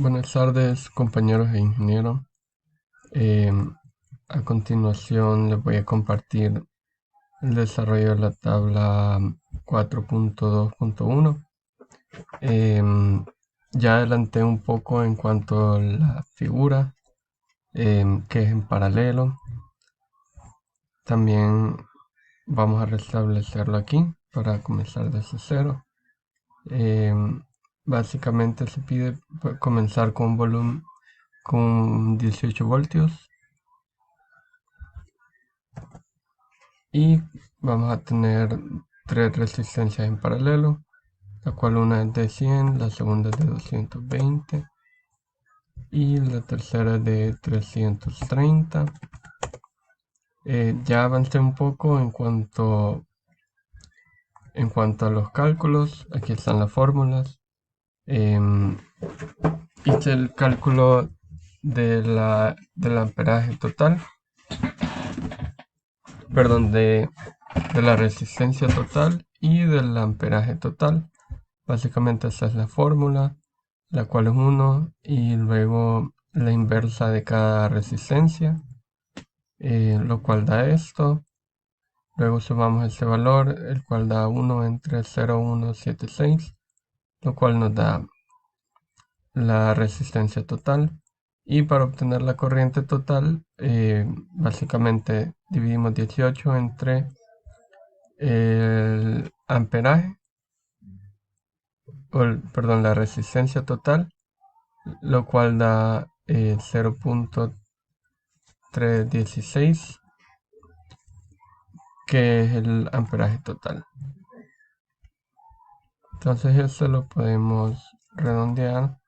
Buenas tardes, compañeros e ingenieros. A continuación les voy a compartir el desarrollo de la tabla 4.2.1. Ya adelanté un poco en cuanto a la figura, que es en paralelo. También vamos a restablecerlo aquí para comenzar desde cero. Básicamente se pide comenzar con un volumen con 18 voltios y vamos a tener tres resistencias en paralelo, la cual una es de 100, la segunda es de 220 y la tercera es de 330. Ya avancé un poco en cuanto a los cálculos. Aquí están las fórmulas. Hice el cálculo del amperaje total, perdón, de la resistencia total y del amperaje total. Básicamente esta es la fórmula, la cual es 1, y luego la inversa de cada resistencia, lo cual da esto. Luego sumamos este valor, el cual da 1 entre 0,176, lo cual nos da la resistencia total. Y para obtener la corriente total, básicamente dividimos 18 entre el amperaje, perdón, la resistencia total, lo cual da 0.316, que es el amperaje total. Entonces esto lo podemos redondear,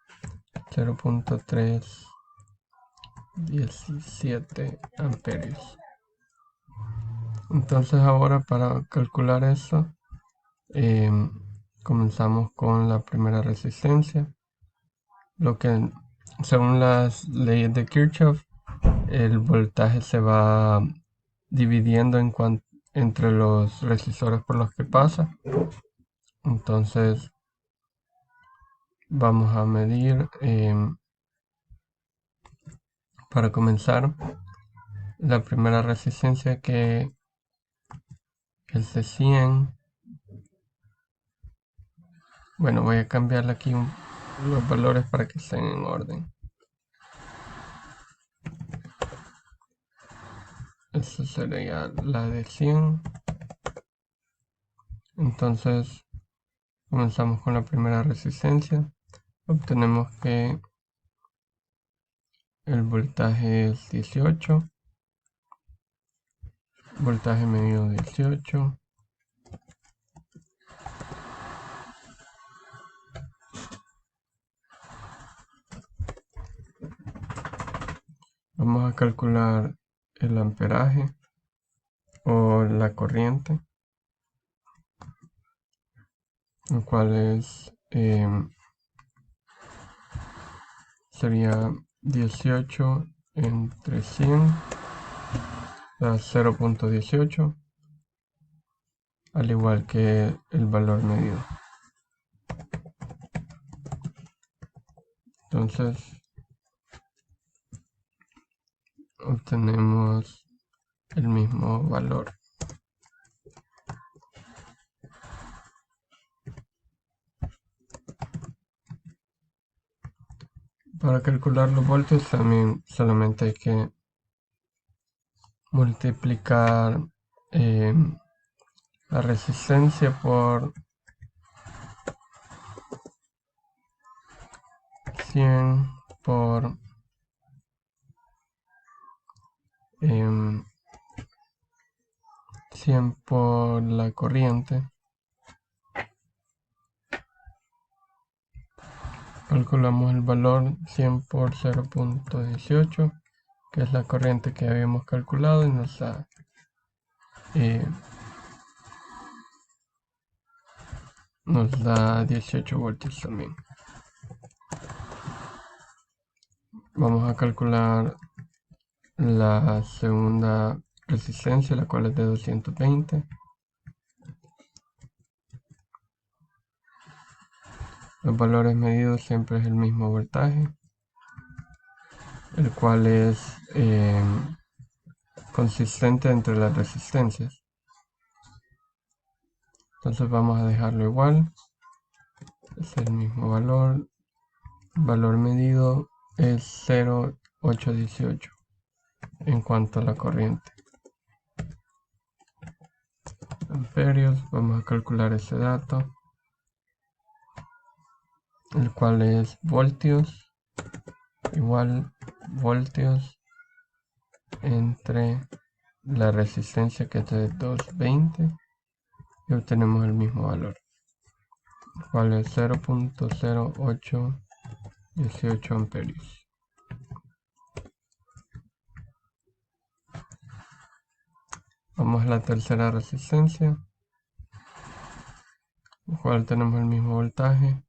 0.317 amperios. Entonces ahora para calcular eso, comenzamos con la primera resistencia, lo que según las leyes de Kirchhoff, el voltaje se va dividiendo entre los resistores por los que pasa. Entonces vamos a medir, para comenzar, la primera resistencia, que es de 100. Bueno, voy a cambiarle aquí los valores para que estén en orden. Esta sería la de 100. Entonces comenzamos con la primera resistencia. Obtenemos que el voltaje es 18, voltaje medido 18. Vamos a calcular el amperaje o la corriente, el cual sería 18 entre 100, da 0.18, al igual que el valor medido. Entonces obtenemos el mismo valor. Para calcular los voltios también solamente hay que multiplicar la resistencia por 100 por 100 por la corriente. Calculamos el valor 100 por 0.18, que es la corriente que habíamos calculado, y nos da 18 voltios también. Vamos a calcular la segunda resistencia, la cual es de 220. Los valores medidos siempre es el mismo voltaje, el cual es consistente entre las resistencias. Entonces vamos a dejarlo igual, es el mismo valor. Valor medido es 0,818 en cuanto a la corriente. Amperios, vamos a calcular ese dato, el cual es voltios igual voltios entre la resistencia, que es de 220, y obtenemos el mismo valor, el cual es 0,0818 amperios. Vamos a la tercera resistencia, el cual tenemos el mismo voltaje,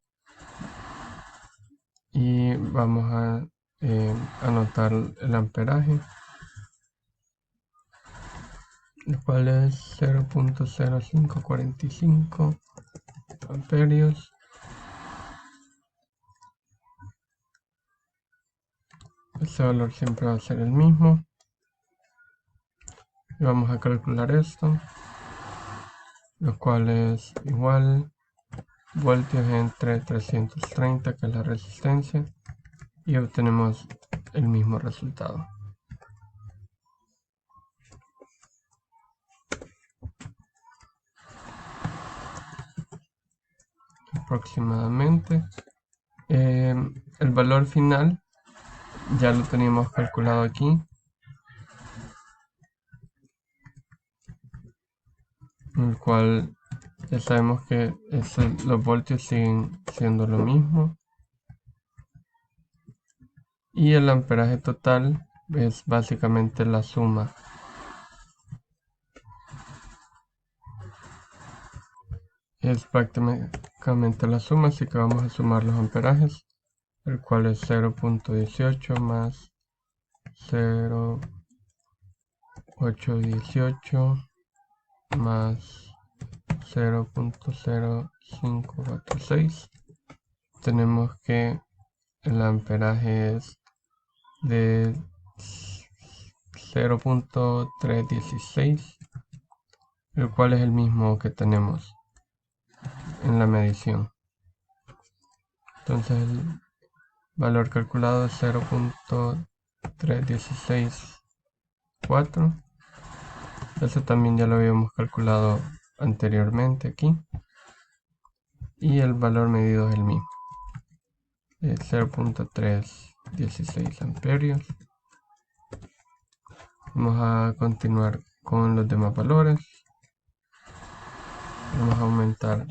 y vamos a anotar el amperaje, el cual es 0,0545 amperios. Ese valor siempre va a ser el mismo. Y vamos a calcular esto, lo cual es igual voltios entre 330, que es la resistencia, y obtenemos el mismo resultado. Aproximadamente el valor final ya lo teníamos calculado aquí, en el cual ya sabemos que los voltios siguen siendo lo mismo, y el amperaje total es básicamente la suma es prácticamente la suma, así que vamos a sumar los amperajes, el cual es 0,18 más 0,818 más 0,0546. Tenemos que el amperaje es de 0,316, el cual es el mismo que tenemos en la medición. Entonces el valor calculado es 0,3164. Eso también ya lo habíamos calculado anteriormente aquí. Y el valor medido es el mismo, es 0,316 amperios. Vamos a continuar con los demás valores. Vamos a aumentar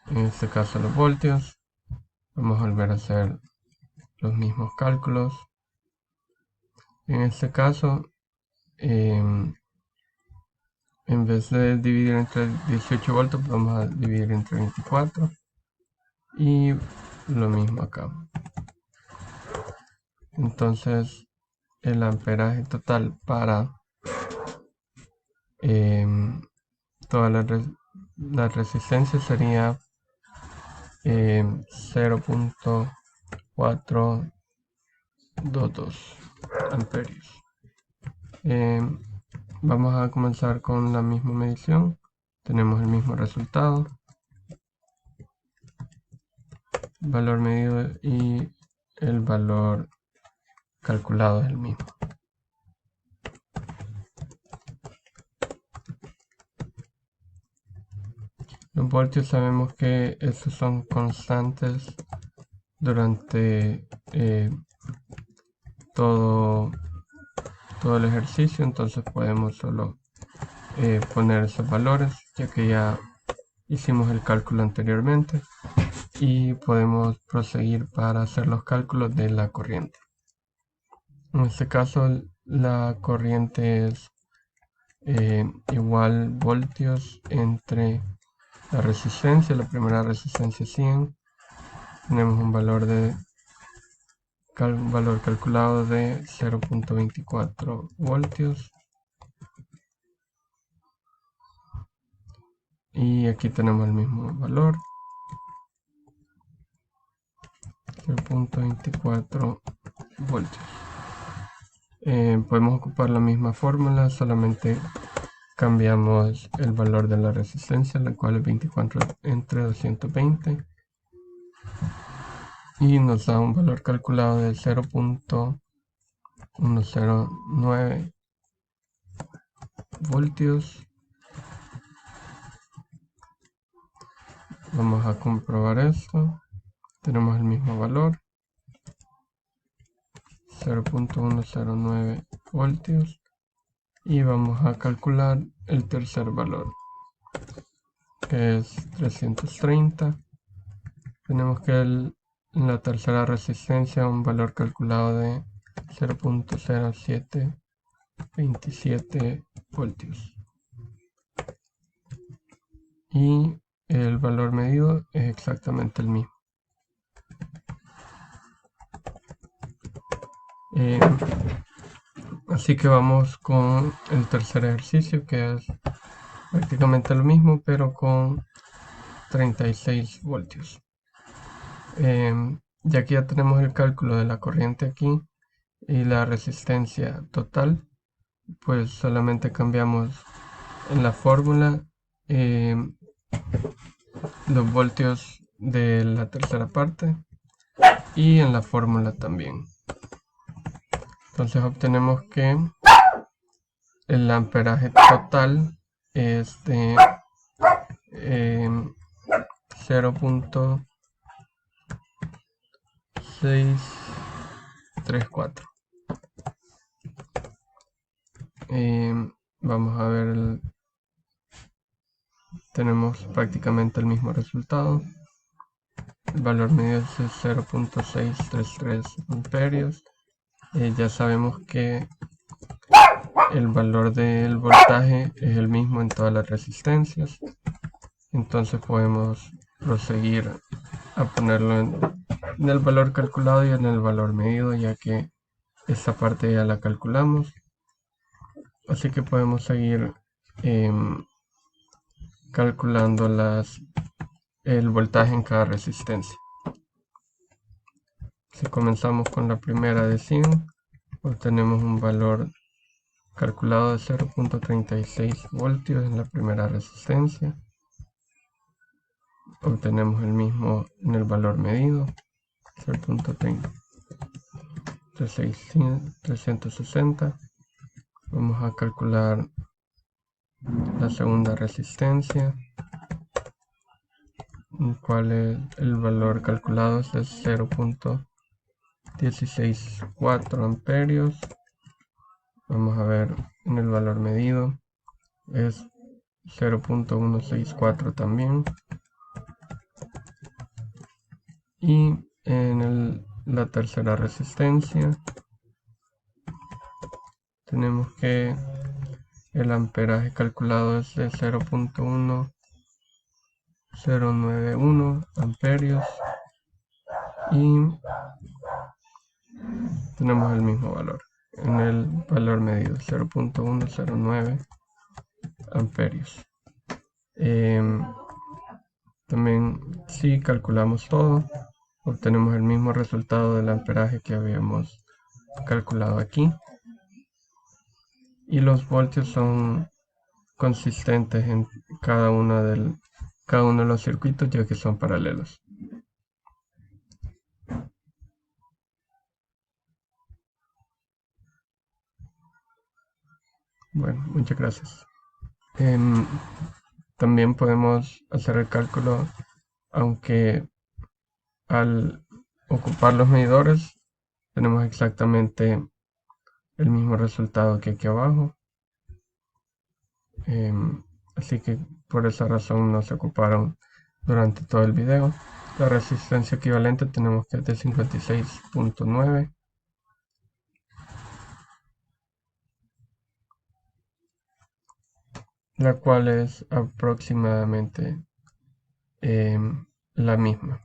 en este caso los voltios. Vamos a volver a hacer los mismos cálculos. En este caso, en vez de dividir entre 18 voltios, vamos a dividir entre 24. Y lo mismo acá. Entonces, el amperaje total para toda la resistencia sería 0,422 amperios. Vamos a comenzar con la misma medición. Tenemos el mismo resultado, valor medido y el valor calculado es el mismo. Los voltios sabemos que estos son constantes durante todo el ejercicio, entonces podemos solo poner esos valores, ya que ya hicimos el cálculo anteriormente, y podemos proseguir para hacer los cálculos de la corriente. En este caso la corriente es igual voltios entre la resistencia. La primera resistencia 100, tenemos un valor calculado de 0,24 voltios, y aquí tenemos el mismo valor, 0,24 voltios. Podemos ocupar la misma fórmula, solamente cambiamos el valor de la resistencia, la cual es 24 entre 220, y nos da un valor calculado de 0.109 voltios. Vamos a comprobar esto. Tenemos el mismo valor, 0.109 voltios, y vamos a calcular el tercer valor, que es 330. Tenemos que en la tercera resistencia un valor calculado de 0.0727 voltios, y el valor medido es exactamente el mismo. Así que vamos con el tercer ejercicio, que es prácticamente lo mismo, pero con 36 voltios. Ya que ya tenemos el cálculo de la corriente aquí y la resistencia total, pues solamente cambiamos en la fórmula los voltios de la tercera parte y en la fórmula también. Entonces obtenemos que el amperaje total es de 0.634. Vamos a ver, tenemos prácticamente el mismo resultado. El valor medio es 0.633 amperios. Ya sabemos que el valor del voltaje es el mismo en todas las resistencias, entonces podemos proseguir a ponerlo en el valor calculado y en el valor medido, ya que esta parte ya la calculamos. Así que podemos seguir calculando el voltaje en cada resistencia. Si comenzamos con la primera de 100, obtenemos un valor calculado de 0.36 voltios en la primera resistencia. Obtenemos el mismo en el valor medido, 0.360. Vamos a calcular la segunda resistencia, cual es el valor calculado es de 0.164 amperios. Vamos a ver en el valor medido, es 0.164 también. Y en la tercera resistencia tenemos que el amperaje calculado es de 0.1091 amperios, y tenemos el mismo valor en el valor medido, 0.109 amperios. También, si calculamos todo, obtenemos el mismo resultado del amperaje que habíamos calculado aquí, y los voltios son consistentes en cada uno de los circuitos, ya que son paralelos. Bueno, muchas gracias. También podemos hacer el cálculo, aunque al ocupar los medidores tenemos exactamente el mismo resultado que aquí abajo. Así que por esa razón no se ocuparon durante todo el video. La resistencia equivalente tenemos que es de 56.9. la cual es aproximadamente la misma.